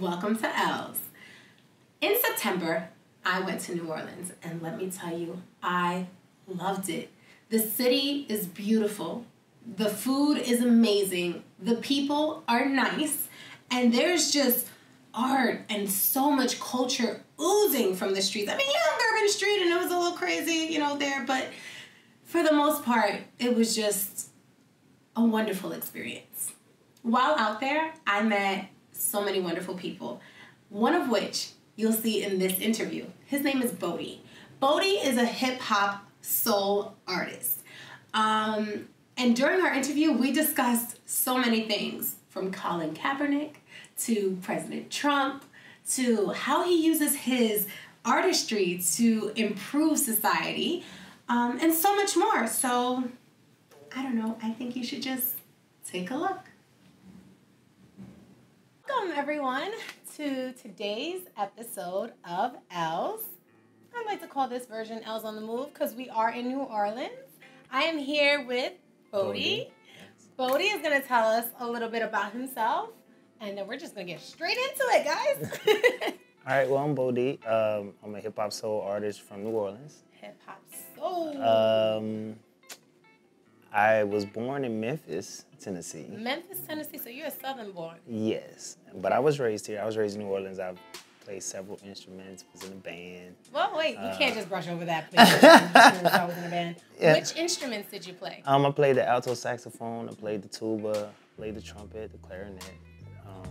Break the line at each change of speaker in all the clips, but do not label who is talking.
Welcome to ELZ. In September, I went to New Orleans, and let me tell you, I loved it. The city is beautiful. The food is amazing. The people are nice. And there's just art and so much culture oozing from the streets. I mean, yeah, on Bourbon Street, and it was a little crazy, there, but for the most part, it was just a wonderful experience. While out there, I met so many wonderful people, one of which you'll see in this interview. His name is BoDee. BoDee is a hip-hop soul artist. And during our interview, we discussed so many things, from Colin Kaepernick to President Trump to how he uses his artistry to improve society, and so much more. So, I don't know, I think you should just take a look. Welcome, everyone, to today's episode of ELZ. I like to call this version ELZ on the Move because we are in New Orleans. I am here with BoDee. BoDee is going to tell us a little bit about himself, and then we're just going to get straight into it, guys.
All right, well, I'm BoDee. I'm a hip-hop soul artist from New Orleans.
Hip-hop soul.
I was born in Memphis, Tennessee.
Memphis, Tennessee, so you're a Southern boy.
Yes, but I was raised here. I was raised in New Orleans. I've played several instruments, was in a band.
Well, wait, you can't just brush over that. I was in a band. Yeah. Which instruments did you play?
I played the alto saxophone, I played the tuba, played the trumpet, the clarinet.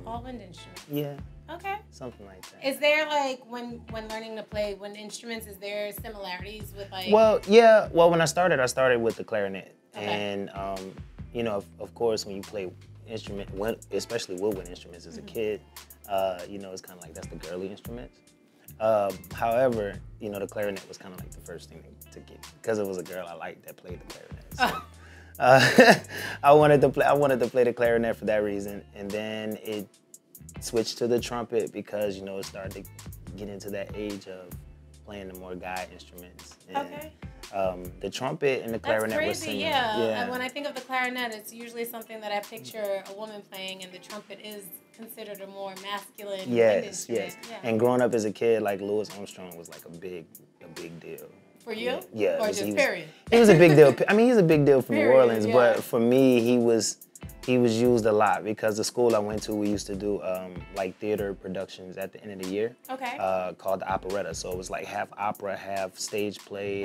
All wind instruments?
Yeah.
Okay.
Something like that.
Is there, like, when learning to play wind instruments, is there similarities with, like...
Well, yeah. Well, when I started with the clarinet.
Okay.
And, of course, when you play instrument, especially woodwind instruments as a kid, it's kind of like that's the girly instruments. However, the clarinet was kind of like the first thing to get. Because it was a girl I liked that played the clarinet. So, I wanted to play the clarinet for that reason. And then it switched to the trumpet because, it started to get into that age of playing the more guy instruments. And,
okay.
The trumpet and the clarinet was similar.
Yeah. And when I think of the clarinet, it's usually something that I picture a woman playing, and the trumpet is considered a more masculine wind instrument.
Yeah. And growing up as a kid, like Louis Armstrong was like a big deal.
For you?
Yeah.
Or just period?
It was a big deal. I mean, he's a big deal for New Orleans,
yeah.
But for me, he was used a lot because the school I went to, we used to do like theater productions at the end of the year.
Okay.
Called the operetta. So it was like half opera, half stage play.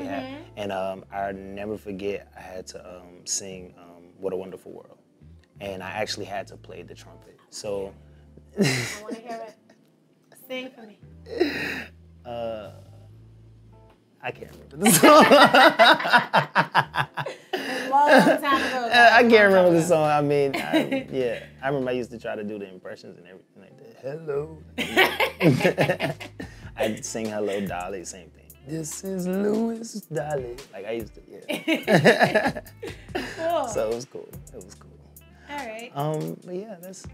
And I'll never forget, I had to sing What a Wonderful World. And I actually had to play the trumpet. So.
I want to hear it. Sing for me.
I can't remember the song.
Long time ago.
I can't remember the song. I mean, I remember I used to try to do the impressions and everything like that. Hello. I'd sing Hello, Dolly, same thing. This is Louis, Dolly. Like I used to, yeah.
Cool.
So it was cool. It was cool.
All right.
But yeah, that's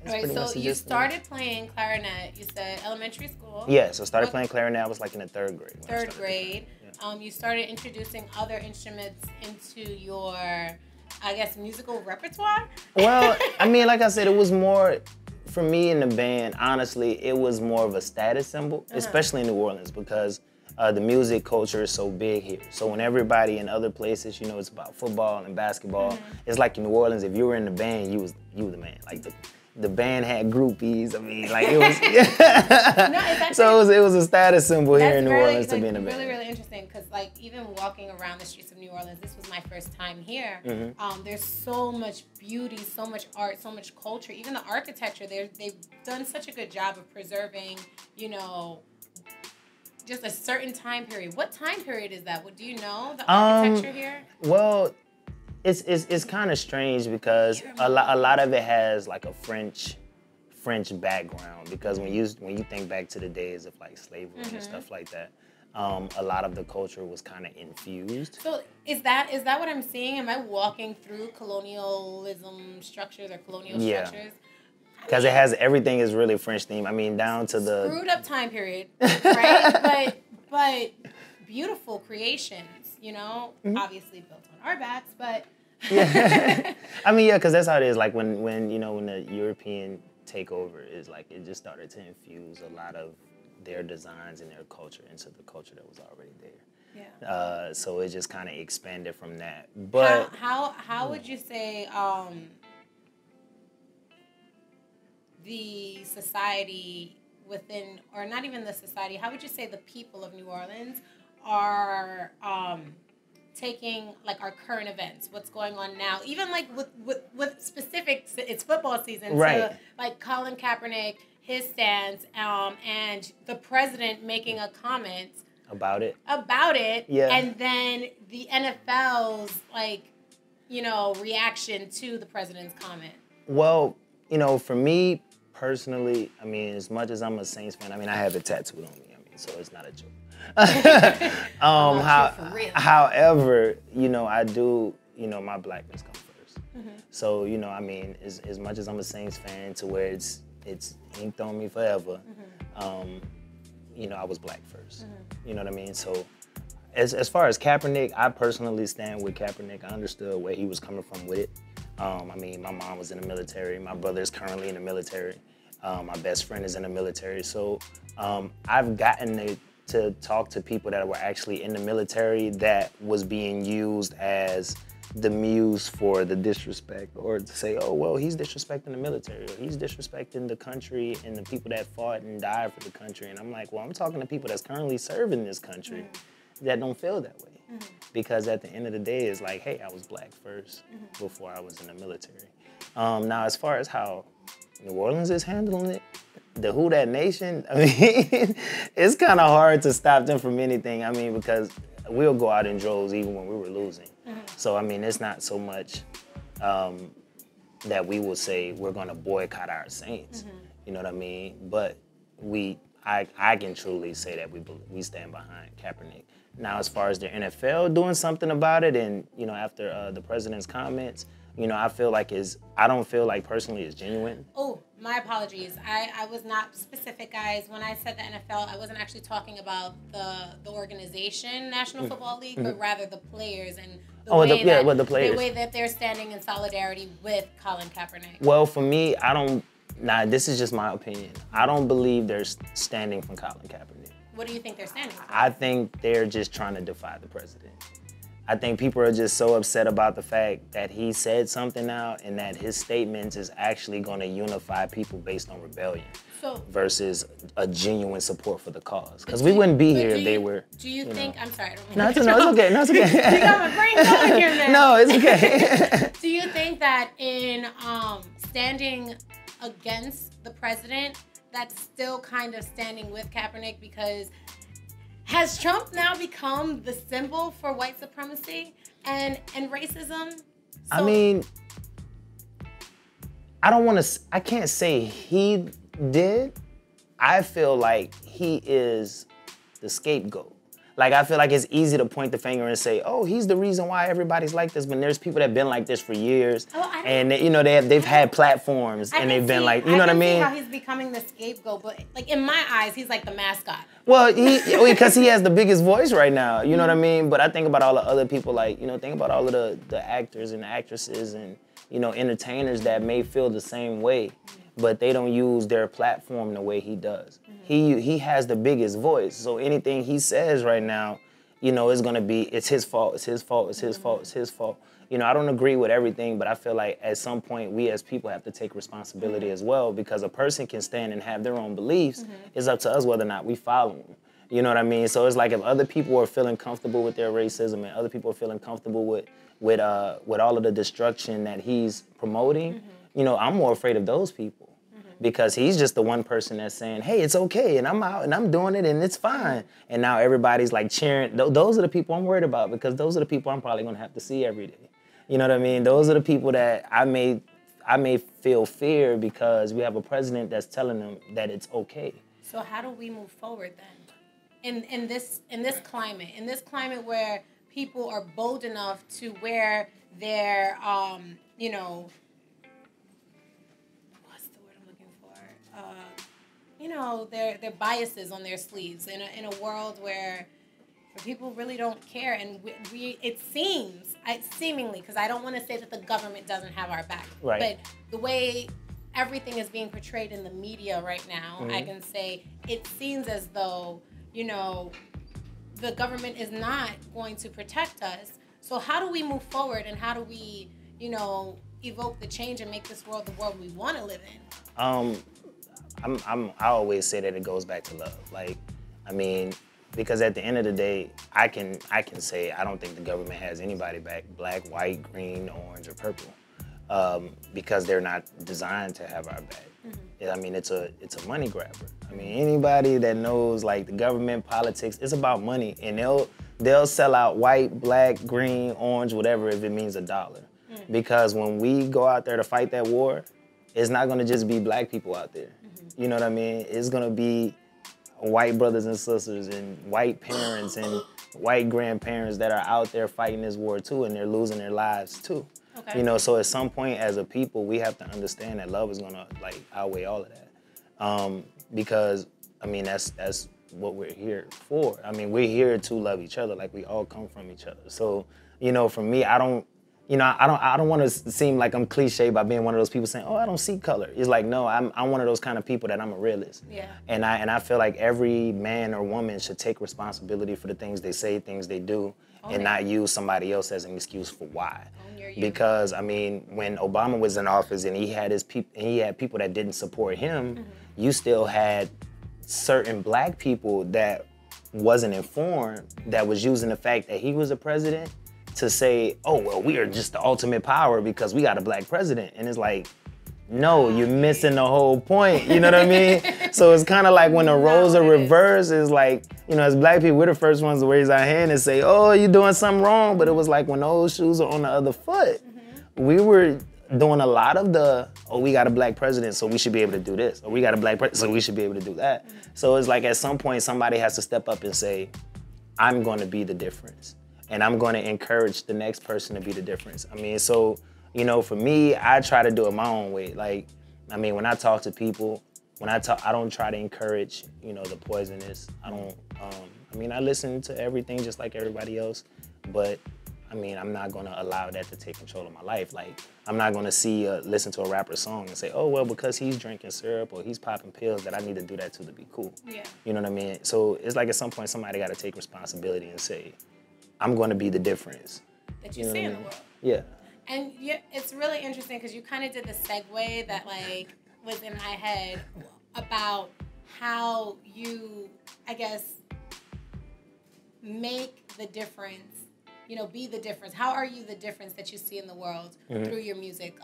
all right, so you started playing clarinet, you said elementary school.
Yeah, so I started playing clarinet, I was like in the third grade.
Third grade. Yeah. You started introducing other instruments into your, I guess, musical repertoire?
Well, I mean, like I said, it was more, for me in the band, honestly, it was more of a status symbol, especially in New Orleans, because the music culture is so big here. So when everybody in other places, it's about football and basketball, it's like in New Orleans, if you were in the band, you were the man. Like the band had groupies. I mean, like it was. No, so it was a status symbol here in New Orleans to be in a band.
Really, really interesting because like even walking around the streets of New Orleans, this was my first time here. There's so much beauty, so much art, so much culture. Even the architecture, they've done such a good job of preserving, just a certain time period. What time period is that? Do you know the architecture here?
Well. It's kind of strange because a lot of it has like a French background because when you think back to the days of like slavery and stuff like that, a lot of the culture was kind of infused.
So is that what I'm seeing? Am I walking through colonialism structures or colonial structures?
Because everything is really French themed. I mean, down to the
screwed up time period, right? but beautiful creations. Obviously built on our backs, but
yeah. I mean, yeah, because that's how it is. Like when the European takeover is like it just started to infuse a lot of their designs and their culture into the culture that was already there.
Yeah.
So it just kind of expanded from that. But
how would you say the society within, or not even the society, how would you say the people of New Orleans are taking like our current events, what's going on now, even like with specifics, it's football season,
right?
So like Colin Kaepernick, his stance, and the president making a comment
about it,
yeah, and then the NFL's like, you know, reaction to the president's comment.
Well, you know, for me personally, I mean, as much as I'm a Saints fan, I mean, I have it tattooed on me, I mean, so it's not a joke. However, you know, I do, you know, my blackness comes first. Mm-hmm. So, you know, I mean, as much as I'm a Saints fan to where it's inked on me forever, mm-hmm. You know, I was black first. Mm-hmm. You know what I mean? So as far as Kaepernick, I personally stand with Kaepernick. I understood where he was coming from with it. I mean, my mom was in the military. My brother is currently in the military. My best friend is in the military. So I've gotten to talk to people that were actually in the military that was being used as the muse for the disrespect, or to say, oh, well, he's disrespecting the military, or he's disrespecting the country and the people that fought and died for the country. And I'm like, well, I'm talking to people that's currently serving this country that don't feel that way. Mm-hmm. Because at the end of the day, it's like, hey, I was black first before I was in the military. Now, as far as how New Orleans is handling it, the Who Dat Nation, I mean, it's kind of hard to stop them from anything. I mean, because we'll go out in droves even when we were losing. Mm-hmm. So, I mean, it's not so much that we will say we're going to boycott our Saints. Mm-hmm. You know what I mean? But I can truly say that we stand behind Kaepernick. Now, as far as the NFL doing something about it, and, you know, after the president's comments, you know, I don't feel like personally it's genuine.
Oh, my apologies. I was not specific, guys. When I said the NFL, I wasn't actually talking about the organization, National Football League, but rather the players and the way that they're standing in solidarity with Colin Kaepernick.
Well, for me, this is just my opinion. I don't believe they're standing for Colin Kaepernick.
What do you think they're standing for?
I think they're just trying to defy the president. I think people are just so upset about the fact that he said something now and that his statements is actually going to unify people based on rebellion versus a genuine support for the cause. Because we wouldn't be here if they were.
Do you think, I'm sorry, I don't mean
no, it's okay. No, it's okay.
You got my brain going here, man.
No, it's okay.
Do you think that in standing against the president, that's still kind of standing with Kaepernick? Because has Trump now become the symbol for white supremacy and racism?
I mean, I can't say he did. I feel like he is the scapegoat. Like, I feel like it's easy to point the finger and say, oh, he's the reason why everybody's like this, but there's people that have been like this for years. And, you know, they've had platforms and they've been like, you know what I mean?
I can see how he's becoming the scapegoat, but like in my eyes, he's like the mascot.
Well, because he has the biggest voice right now, you know what I mean? But I think about all the other people, like, you know, think about all of the actors and actresses and, you know, entertainers that may feel the same way, but they don't use their platform the way he does. He has the biggest voice, so anything he says right now, you know, it's gonna be, it's his fault, it's his fault, it's his fault, it's his fault. You know, I don't agree with everything, but I feel like at some point we as people have to take responsibility as well, because a person can stand and have their own beliefs. It's up to us whether or not we follow them. You know what I mean? So it's like if other people are feeling comfortable with their racism and other people are feeling comfortable with all of the destruction that he's promoting, you know, I'm more afraid of those people. Because he's just the one person that's saying, hey, it's okay, and I'm out, and I'm doing it, and it's fine. And now everybody's like cheering. Those are the people I'm worried about, because those are the people I'm probably gonna have to see every day. You know what I mean? Those are the people that I may feel fear because we have a president that's telling them that it's okay.
So how do we move forward then? In this climate where people are bold enough to wear their you know, you know, their biases on their sleeves in a world where people really don't care, and it seemingly, because I don't want to say that the government doesn't have our back,
right,
but the way everything is being portrayed in the media right now, I can say it seems as though, you know, the government is not going to protect us. So how do we move forward, and how do we, you know, evoke the change and make this world the world we want to live in?
I always say that it goes back to love. Like, I mean, because at the end of the day, I can say I don't think the government has anybody back, black, white, green, orange, or purple, because they're not designed to have our back. I mean, it's a money grabber. I mean, anybody that knows like the government, politics, it's about money, and they'll sell out white, black, green, orange, whatever, if it means $1. Because when we go out there to fight that war, it's not gonna just be black people out there. You know what I mean? It's gonna be white brothers and sisters and white parents and white grandparents that are out there fighting this war too, and they're losing their lives too.
Okay.
You know, so at some point as a people, we have to understand that love is gonna like outweigh all of that. Because I mean, that's what we're here for. I mean, we're here to love each other. Like, we all come from each other. So, you know, for me, I don't want to seem like I'm cliche by being one of those people saying, "Oh, I don't see color." It's like, no, I'm one of those kind of people that I'm a realist.
Yeah.
And I feel like every man or woman should take responsibility for the things they say, things they do, and not use somebody else as an excuse for why. Because I mean, when Obama was in office and he had people that didn't support him, you still had certain black people that wasn't informed, that was using the fact that he was a president to say, oh, well, we are just the ultimate power because we got a black president. And it's like, no, you're missing the whole point. You know what I mean? So it's kind of like when the roles are reversed, it's like, you know, as black people, we're the first ones to raise our hand and say, oh, you're doing something wrong. But it was like when those shoes are on the other foot, we were doing a lot of the, oh, we got a black president, so we should be able to do this. Or we got a black president, so we should be able to do that. So it's like at some point, somebody has to step up and say, I'm going to be the difference. And I'm going to encourage the next person to be the difference. I mean, so, you know, for me, I try to do it my own way. Like, I mean, when I talk to people, I don't try to encourage, you know, the poisonous. I mean, I listen to everything just like everybody else, but I mean, I'm not gonna allow that to take control of my life. Like, I'm not gonna listen to a rapper's song and say, oh, well, because he's drinking syrup or he's popping pills that I need to do that too to be cool.
Yeah.
You know what I mean? So it's like at some point somebody gotta take responsibility and say, I'm gonna be the difference.
That you see in the world.
Yeah.
And it's really interesting because you kind of did the segue that like was in my head about how you, I guess, make the difference. You know, be the difference. How are you the difference that you see in the world through your music?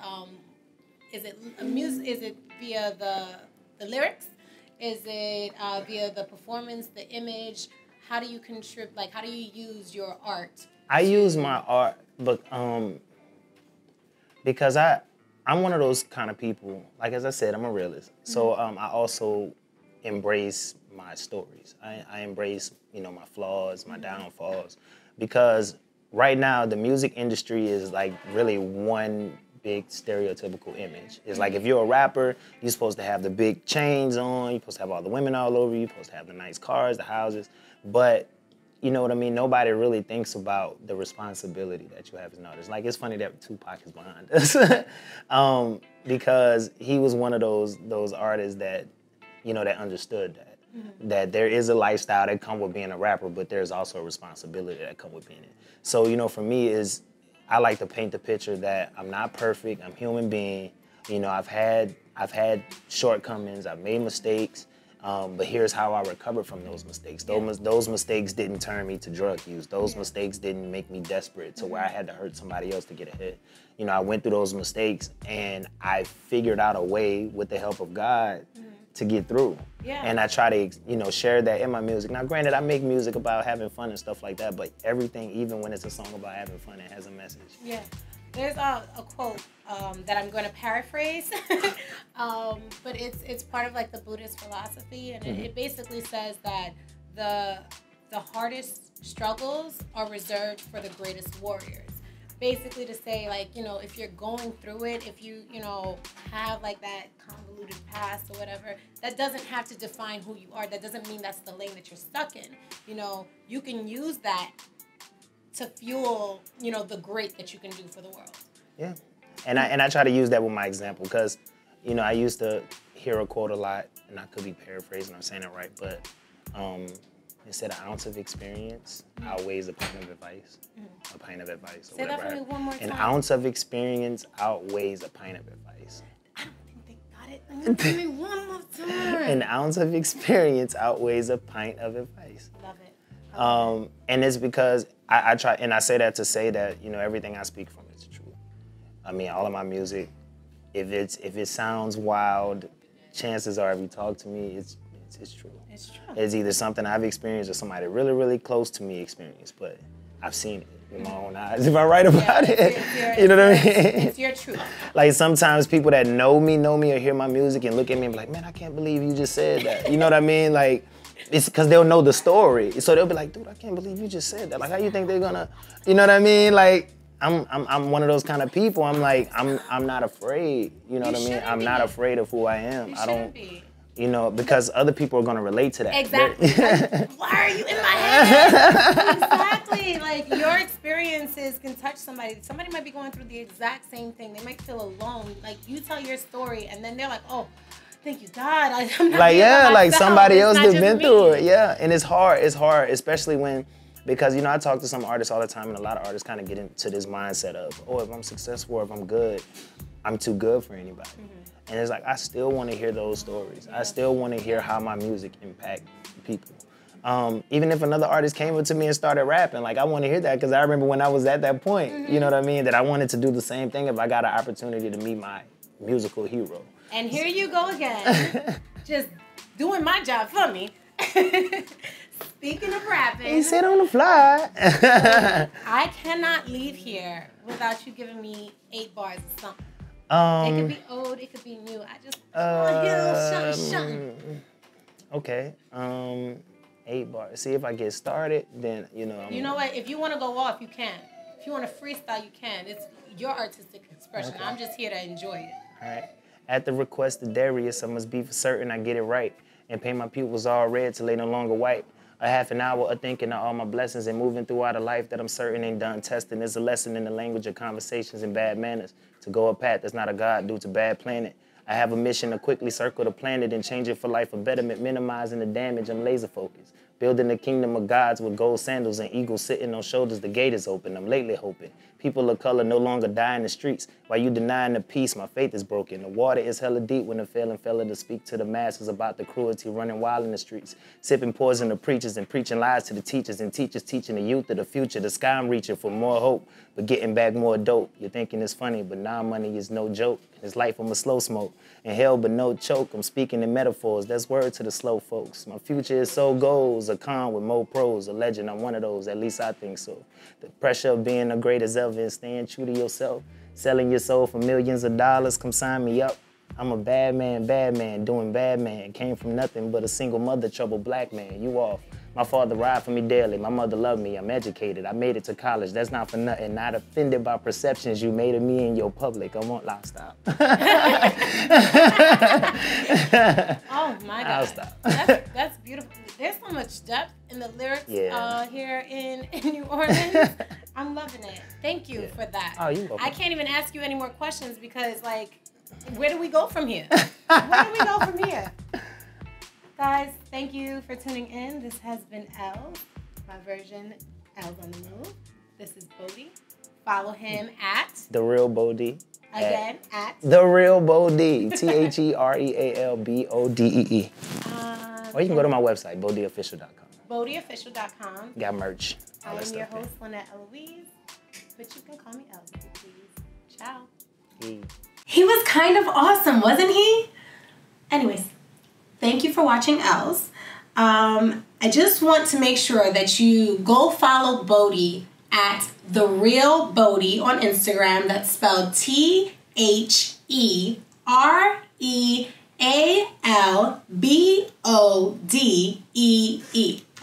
Is it via the lyrics? Is it via the performance, the image? How do you contribute? Like, how do you use your art?
I use my art, but because I'm one of those kind of people. Like, as I said, I'm a realist. So I also embrace my stories. I embrace, you know, my flaws, my downfalls, because right now the music industry is like really one big stereotypical image. It's like if you're a rapper, you're supposed to have the big chains on, you're supposed to have all the women all over you, you're supposed to have the nice cars, the houses, but you know what I mean? Nobody really thinks about the responsibility that you have as an artist. Like, it's funny that Tupac is behind us because he was one of those artists that, you know, that understood that. That there is a lifestyle that comes with being a rapper, but there's also a responsibility that comes with being it. So, you know, for me I like to paint the picture that I'm not perfect, I'm a human being. You know, I've had shortcomings, I've made mistakes, but here's how I recovered from those mistakes. Those mistakes didn't turn me to drug use. Those mistakes didn't make me desperate to where I had to hurt somebody else to get ahead. You know, I went through those mistakes and I figured out a way with the help of God to get through.
Yeah.
And I try to, you know, share that in my music. Now, granted, I make music about having fun and stuff like that, but everything, even when it's a song about having fun, it has a message.
Yeah. There's a quote that I'm going to paraphrase, but it's part of like the Buddhist philosophy, and it basically says that the hardest struggles are reserved for the greatest warriors. Basically to say, like, you know, if you're going through it, if you know, have like that convoluted past or whatever, that doesn't have to define who you are. That doesn't mean that's the lane that you're stuck in. You know, you can use that to fuel, you know, the great that you can do for the world.
Yeah. And I try to use that with my example because, you know, I used to hear a quote a lot, and I could be paraphrasing, I'm saying it right, but it said an ounce of experience outweighs a pint of advice. A pint of advice.
Say that for me one more time.
An ounce of experience outweighs a pint of advice.
I don't think they got it. Give me one more time.
An ounce of experience outweighs a pint of advice.
Love it.
And it's because I try, and I say that to say that, you know, everything I speak from is true. I mean, all of my music, if it sounds wild, chances are if you talk to me, it's true. It's true. It's either something I've experienced or somebody really, really close to me experienced, but I've seen it with my own eyes. If I write about it, you know what I mean?
It's your truth.
Like sometimes people that know me or hear my music and look at me and be like, man, I can't believe you just said that. You know what I mean? Like, it's because they'll know the story. So they'll be like, dude, I can't believe you just said that. Like, how you think they're gonna, you know what I mean? Like, I'm one of those kind of people. I'm like, I'm not afraid. You know what I mean? I'm not afraid of who I am. I don't. You know, because other people are going to relate to that.
Exactly. Like, why are you in my head? Exactly. Like, your experiences can touch somebody. Somebody might be going through the exact same thing. They might feel alone. Like, you tell your story, and then they're like, oh, thank you, God. I'm not
like, yeah, like somebody else
has
been through it. Yeah, and it's hard, especially when, because, you know, I talk to some artists all the time, and a lot of artists kind of get into this mindset of, oh, if I'm successful or if I'm good, I'm too good for anybody. And it's like, I still want to hear those stories. I still want to hear how my music impact people. Even if another artist came up to me and started rapping, like, I want to hear that because I remember when I was at that point, you know what I mean, that I wanted to do the same thing if I got an opportunity to meet my musical hero.
And here you go again, just doing my job for me. Speaking of rapping.
He said on the fly.
I cannot leave here without you giving me 8 bars of something. It could be old, it could be new. I just want to hear a little something.
Okay. 8 bars. See, if I get started, then, you know.
You know what? If you want to go off, you can. If you want to freestyle, you can. It's your artistic expression. Okay. I'm just here to enjoy it.
All right. At the request of Darius, I must be for certain I get it right and paint my pupils all red till they no longer white. A half an hour of thinking of all my blessings and moving throughout a life that I'm certain ain't done testing. There's a lesson in the language of conversations and bad manners. To go a path that's not a God due to bad planning. I have a mission to quickly circle the planet and change it for life for betterment, minimizing the damage. I'm laser focused. Building the kingdom of gods with gold sandals and eagles sitting on shoulders. The gate is open. I'm lately hoping. People of color no longer die in the streets. While you denying the peace, my faith is broken. The water is hella deep when the failing fella to speak to the masses about the cruelty running wild in the streets. Sipping poison to preachers and preaching lies to the teachers and teachers teaching the youth of the future. The sky I'm reaching for more hope, but getting back more dope. You're thinking it's funny, but now money is no joke. It's life I'm a slow smoke. And hell but no choke. I'm speaking in metaphors. That's word to the slow folks. My future is so goals. A con with more pros. A legend, I'm one of those. At least I think so. The pressure of being the greatest ever and staying true to yourself. Selling your soul for millions of dollars. Come sign me up. I'm a bad man, doing bad man. Came from nothing but a single mother, troubled black man. You off. My father ride for me daily. My mother loved me. I'm educated. I made it to college. That's not for nothing. Not offended by perceptions you made of me in your public. I won't lie. Stop.
Oh my God.
I'll stop.
That's beautiful. There's so much depth in the lyrics here in New Orleans. I'm loving it. Thank you for that.
Oh, you're welcome.
I can't even ask you any more questions because, like, where do we go from here? Where do we go from here? Guys, thank you for tuning in. This has been ELZ, my version, ELZ on the Move. This is BoDee. Follow him at
The Real BoDee.
Again, at
The Real BoDee. TheRealBoDee. Or you can go to my website, BoDeeofficial.com.
BoDeeofficial.com.
Got merch.
I am your host, Lynette Elouise, but you can call me ELZ, please. Ciao. He was kind of awesome, wasn't he? Anyways. Thank you for watching ELZ. I just want to make sure that you go follow BoDee at The Real BoDee on Instagram. That's spelled TheRealBoDee.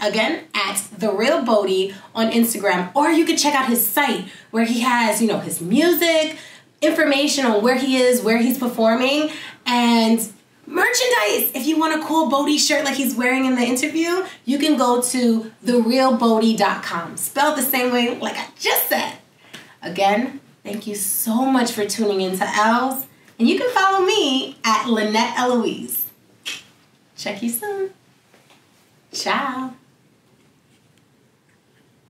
Again, at The Real BoDee on Instagram. Or you can check out his site where he has, you know, his music, information on where he is, where he's performing, and merchandise. If you want a cool BoDee shirt like he's wearing in the interview, you can go to therealbodee.com. Spelled the same way like I just said. Again, thank you so much for tuning in to ELZ, And you can follow me at Lynette Elouise. Check you soon. Ciao.